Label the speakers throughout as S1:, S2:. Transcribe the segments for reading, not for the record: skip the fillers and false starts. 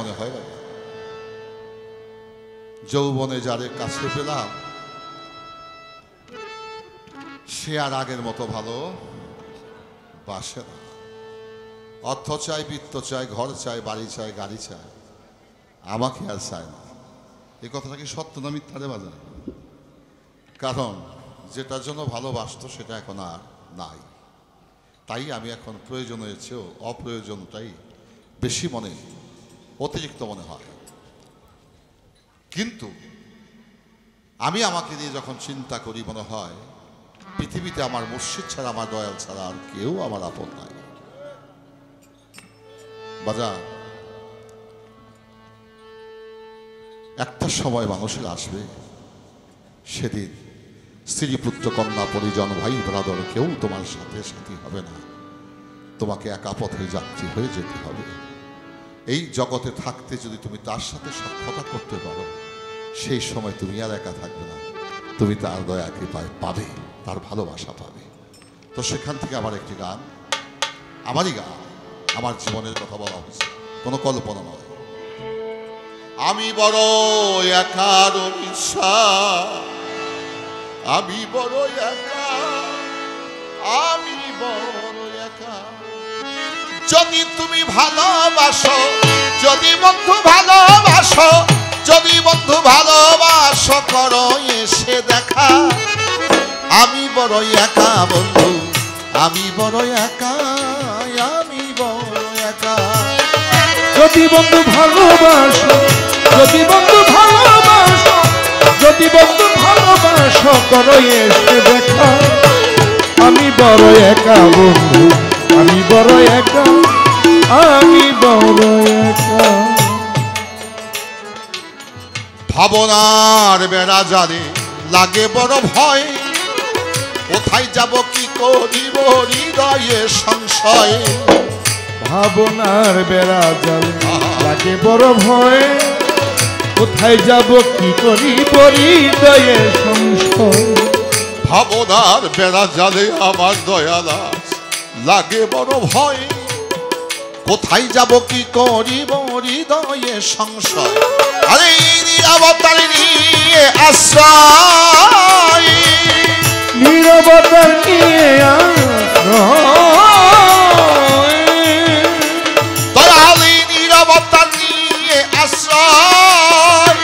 S1: মনে হয় না? যৌবনে যারে কাছে পেলাম সে আর আগের মতো ভালো বাসে না। অর্থ চাই, বৃত্ত চাই, ঘর চাই, বাড়ি চাই, গাড়ি চাই, আমাকে আর চায় না। এই কথাটা কি সত্য না মিথ্যা রে বাজার? কারণ যেটার জন্য ভালোবাসতো সেটা এখন আর নাই। তাই আমি এখন প্রয়োজনের চেয়েও অপ্রয়োজনটাই বেশি অতিরিক্ত মনে হয়। কিন্তু আমি আমাকে নিয়ে যখন চিন্তা করি মনে হয় পৃথিবীতে আমার মুর্শিদ ছাড়া, আমার দয়াল ছাড়া আর কেউ আমার আপন নাই। বাজার একটা সময় মানুষের আসবে, সেদিন স্ত্রী, পুত্র, কন্যা, পরিজন, ভাই ব্রাদার কেউ তোমার সাথে সাথী হবে না। তোমাকে একা পথে যাত্রী হয়ে যেতে হবে। এই জগতে থাকতে যদি তুমি তার সাথে সাক্ষাৎ করতে পারো, সেই সময় তুমি আর একা থাকবে না, তুমি তার দয়াকে পাবে, তার ভালোবাসা পাবে। তো সেখান থেকে আমার একটি গান, আমারই গান, আমার জীবনের কথা বলা হয়েছে, কোনো কল্পনা নয়। আমি বড় একা রমিশা, আমি বড় একা, আমি বড় একা। যদি তুমি ভালোবাসো, যদি বন্ধু ভালোবাসো, যদি বন্ধু ভালোবাসো, করো এসে দেখা। আমি বড় একা বন্ধু, আমি বড় একা, আমি বড় একা।
S2: যদি বন্ধু ভালোবাসো, যদি বন্ধু ভালোবাসো, যদি বন্ধু ভালোবাসো, করো এসে দেখা। আমি বড় একা বন্ধু, আমি বড় একা, আমি বড় একা।
S1: ভাবনার বেড়া জানে লাগে বড় ভয়, কোথায় যাব কি করিব হৃদয়ে সংশয়।
S2: ভাবনার বেড়া জালে লাগে বড় ভয়, কোথায় যাব কি করিব হৃদয়ে সংশয়।
S1: ভাবনার বেড়া জালে আমার দয়ালা লাগে বড় ভয়, কোথায় যাব কি করিব হৃদয়ে সংশয়। আরে নীরবতা নিয়ে আশ্রয়,
S2: নীরবতা নিয়ে আশ্রয়,
S1: দয়ালি নীরবতা নিয়ে আশ্রয়।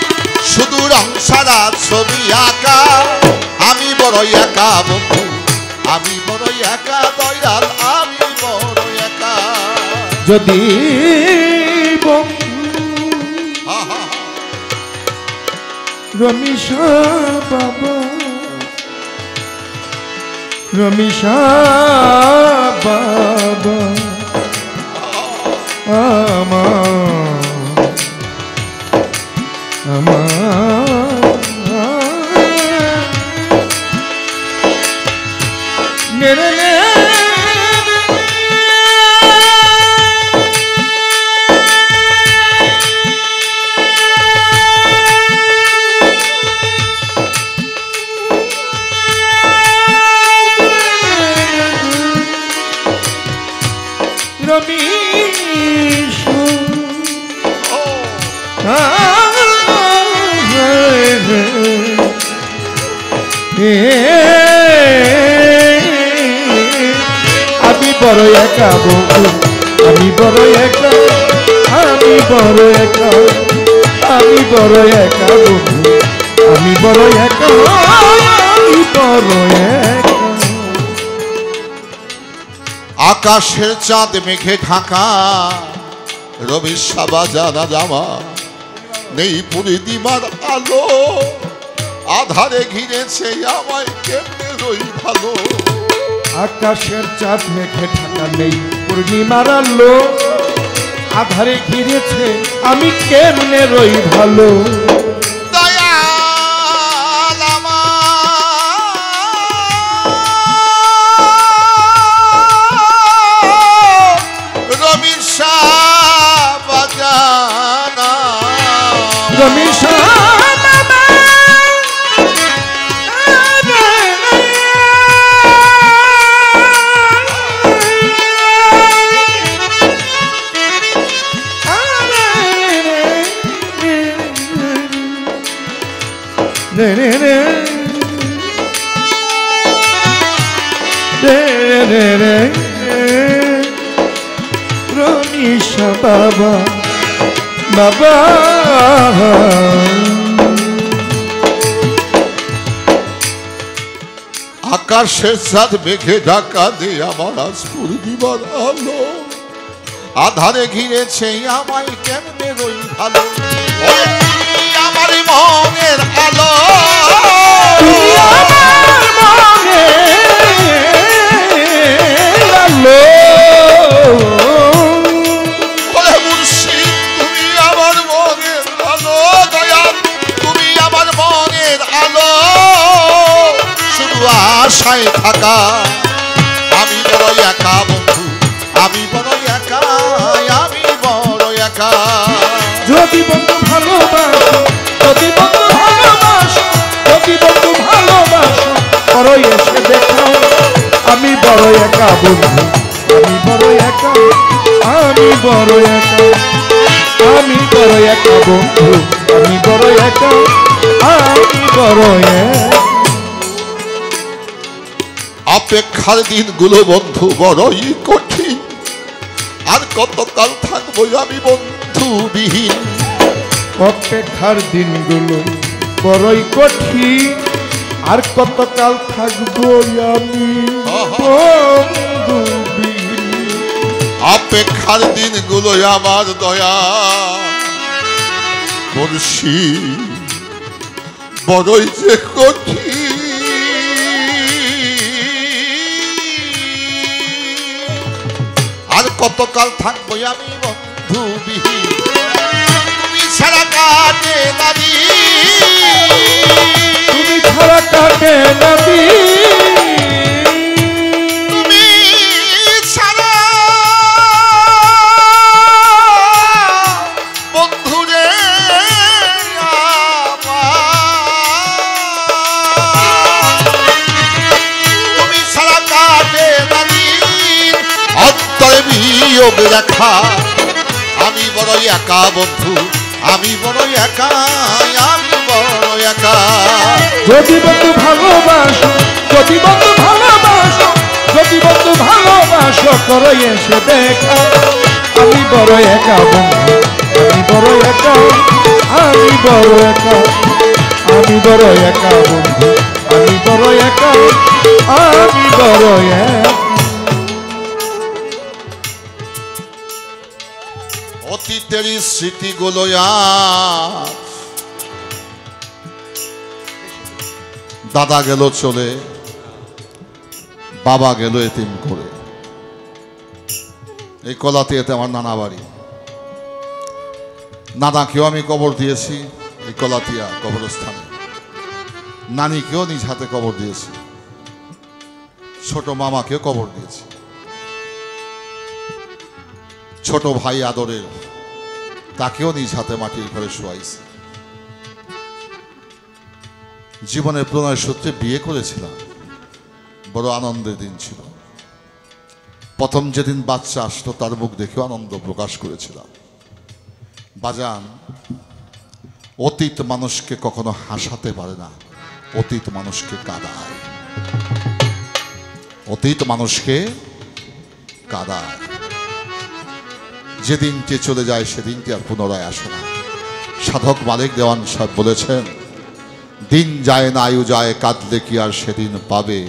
S1: শুধু রং সারা ছবি আঁকা, আমি বড় একা বন্ধু, আমি বড় একা দয়াল, আমি বড় একা।
S2: যদি রমিশা বাবা, রমিশা বাবা আমি বড় একা বন্ধু, আমি বড় একা, আমি বড় একা, আমি বড় একা বন্ধু, আমি বড় একা, আমি বড় একা।
S1: আকাশের চাঁদ মেঘে ঢাকা, রবির সাবা জানা জামা, নেই পূর্ণিমার আলো, আধারে ঘিরেছে আমায়, কেমনে রই ভালো।
S2: আকাশের চাঁদ মেঘে ঢাকা, নেই পূর্ণিমার আলো, আধারে ঘিরেছে আমি কেমনে রই ভালো।
S1: দয়াল আমার রবির সাবা জানা,
S2: রমিশা রে রে রে রে রে রে রনিশা বাবা বাবা
S1: আকাশের সাথ মেঘে ঢাকা দিয়ে আমার আজপুর দিবার আলো আধারে ঘিরেছে আমায় কেমনে রই ভালো ওরে তুমি আমার মনের আলো
S2: তুমি আমার মনের আলো
S1: ওরে মুর্শিদ তুমি আমার মনের আলো দয়াল তুমি আমার মনের আলো শুধু আশায় থাকা আমি বড় একা বন্ধু আমি বড় একা আমি বড় একা
S2: যদি বন্ধু ভালোবাসো যদি বন্ধু ভালোবাসো যদি বন্ধু ভালোবাসো করো এসে দেখাও আমি বড় একা বন্ধু আমি বড় একা আমি বড় একা আমি বড় একা বন্ধু আমি বড় একা আমি বড় একা
S1: অপেক্ষার দিনগুলো বন্ধু বড়ই কঠিন আর কতকাল থাকবো আমি বন্ধুবিহীন
S2: অপেক্ষার দিনগুলো বড়ই কঠিন আর কতকাল থাকবো আমি বন্ধুবিহীন।
S1: অপেক্ষার দিনগুলো আমার দয়া মুর্শিদ বড়ই যে কঠিন আর কতকাল থাকবো আমি বন্ধুবিহীন তুমি ছাড়া কাটে না দিন
S2: তুমি ছাড়া কাটে না দিন
S1: তুমি ছাড়া বন্ধুরে তুমি ছাড়া কাটে না দিন অন্তরে বিয়োগ রেখা আমি বড় একা বন্ধু আমি বড় একা আমি বড় একা
S2: যদি বন্ধু ভালোবাসো যদি বন্ধু ভালোবাসো যদি বন্ধু ভালোবাসো করো এসে দেখা আমি বড় একা বন্ধু আমি বড় একা আমি বড় একা আমি বড় একা বন্ধু আমি বড় একা আমি বড় একা
S1: অতীতের স্মৃতিগুলো আজ দাদা গেল চলে বাবা গেল এতিম করে এই কলাতিয়াতে আমার নানা বাড়ি নানাকেও আমি কবর দিয়েছি এই কলাতিয়া কবরস্থানে নানিকেও নিজ হাতে কবর দিয়েছি ছোট মামাকেও কবর দিয়েছি ছোট ভাই আদরের তাকেও নিজ হাতে মাটির ঘরে শোয়াইছি জীবনের প্রণয় সূত্রে বিয়ে করেছিলাম বড় আনন্দের দিন ছিল প্রথম যেদিন বাচ্চা আসলো তার মুখ দেখেও আনন্দ প্রকাশ করেছিলাম বাজান অতীত মানুষকে কখনো হাসাতে পারে না অতীত মানুষকে কাঁদায় অতীত মানুষকে কাঁদায় যেদিনটি চলে যায় সেদিনটি আর পুনরায় আসে না সাধক মালিক দেওয়ান সাহেব বলেছেন দিন যায় না আয়ু যায় কাঁদলে কি আর সেদিন পাবে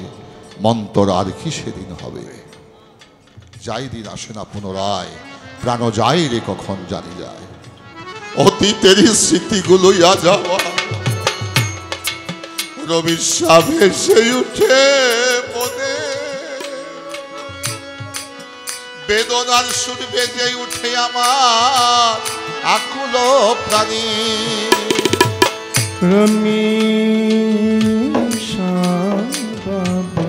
S1: মন্তর আর কি সেদিন হবে যাই দিন আসে না পুনরায় প্রাণ যায় রে কখন জানি যায় অতীতেরই স্মৃতিগুলো যাওয়া রবি সাহেব সেই উঠে মনে বেদনার সুর বেজে উঠে আমার আকুল প্রাণী
S2: রমেশা বাবা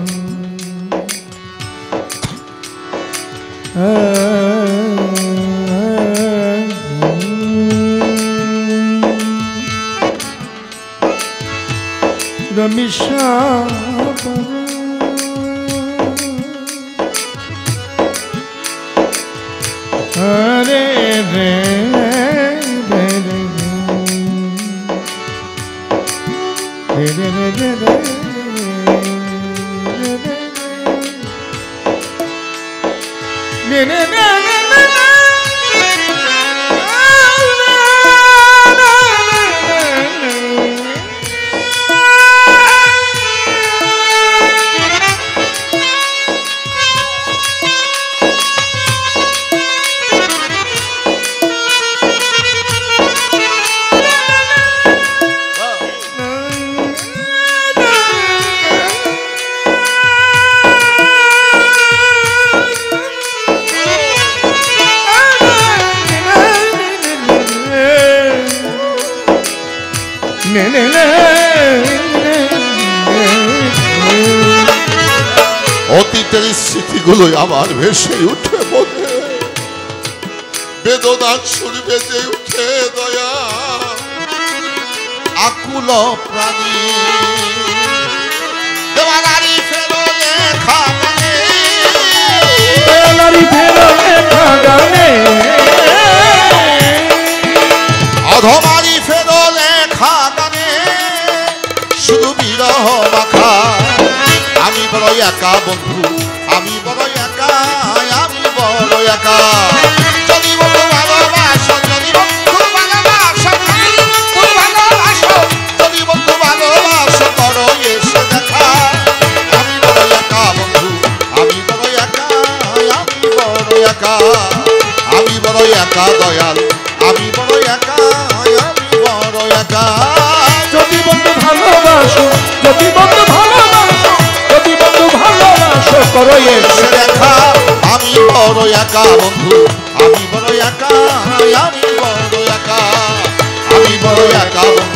S2: রমেশা বাবা রে রে রে রে নে নে নে নে নে। নে নে নে নে নে নে।
S1: অতীতের স্মৃতিগুলো আমার ভেসে উঠে মনে, বেদনার সুর বেজে উঠে দয়া আকুল প্রাণী। দেওয়ালারি ফেরো লেখা গানে,
S2: দেওয়ালারি ফেরো লেখা গানে,
S1: অধমারি ফেরো লেখা গানে, শুধু বিরহ মাখা। আমি বড় একা বন্ধু, আমি বড় একা, আমি বড় একা। যদি বন্ধু ভালোবাসো, যদি বন্ধু ভালোবাসো, যদি বন্ধু ভালোবাসো, করো এসে দেখা। আমি বড় একা বন্ধু, আমি বড় একা, আমি বড় একা। আমি বড় একা দয়াল, আমি বড় একা, আমি বড় একা।
S2: যদি বন্ধু ভালোবাসো, যদি বন্ধু ভালোবাসো, যদি বন্ধু ভালোবাসো, করো এসে
S1: দেখা। আমি বড় একা বন্ধু, আমি বড় একা, আমি বড় একা, আমি বড় একা বন্ধু।